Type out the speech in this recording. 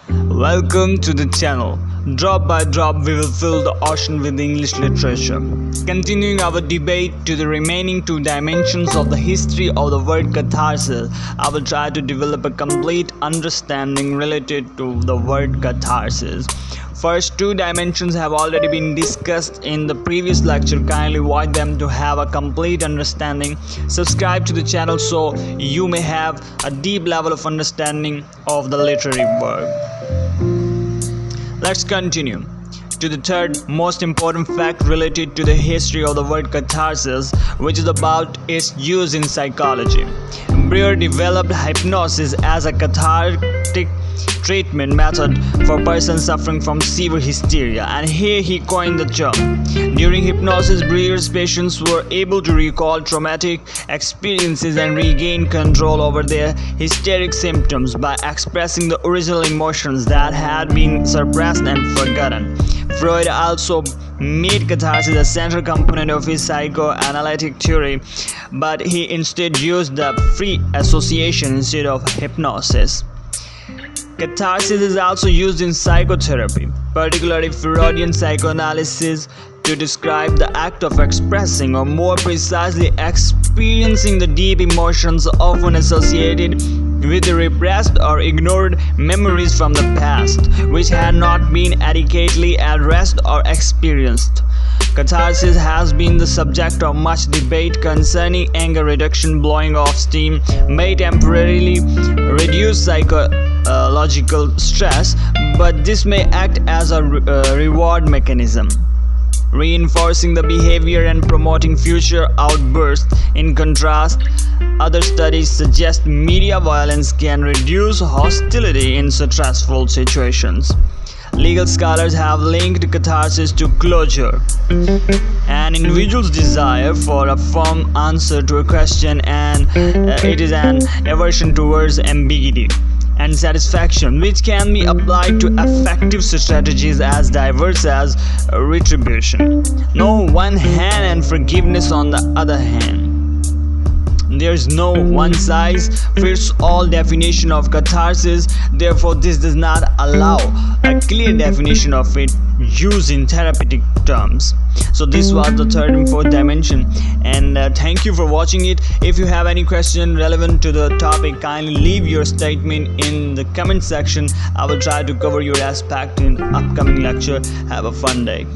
Welcome to the channel. Drop by drop we will fill the ocean with English literature. Continuing our debate to the remaining two dimensions of the history of the word catharsis, I will try to develop a complete understanding related to the word catharsis. First two dimensions have already been discussed in the previous lecture. Kindly watch them to have a complete understanding. Subscribe to the channel so you may have a deep level of understanding of the literary work. Let's continue to the third most important fact related to the history of the word catharsis, which is about its use in psychology. Brewer developed hypnosis as a cathartic treatment method for persons suffering from severe hysteria, and here he coined the term. During hypnosis, Brewer's patients were able to recall traumatic experiences and regain control over their hysteric symptoms by expressing the original emotions that had been suppressed and forgotten. Freud also made catharsis a central component of his psychoanalytic theory, but he instead used the free association instead of hypnosis. Catharsis is also used in psychotherapy, particularly Freudian psychoanalysis, to describe the act of expressing, or more precisely experiencing, the deep emotions often associated with the repressed or ignored memories from the past, which had not been adequately addressed or experienced. Catharsis has been the subject of much debate concerning anger reduction. Blowing off steam may temporarily reduce psychological stress, but this may act as a reward mechanism, reinforcing the behavior and promoting future outbursts. In contrast, other studies suggest media violence can reduce hostility in stressful situations. Legal scholars have linked catharsis to closure, an individual's desire for a firm answer to a question, and it is an aversion towards ambiguity and satisfaction, which can be applied to effective strategies as diverse as retribution, no one hand, and forgiveness on the other hand. There is no one-size-fits-all definition of catharsis, therefore this does not allow a clear definition of its use in therapeutic terms. So this was the third and fourth dimension, and thank you for watching it. If you have any question relevant to the topic, kindly leave your statement in the comment section. I will try to cover your aspect in upcoming lecture. Have a fun day.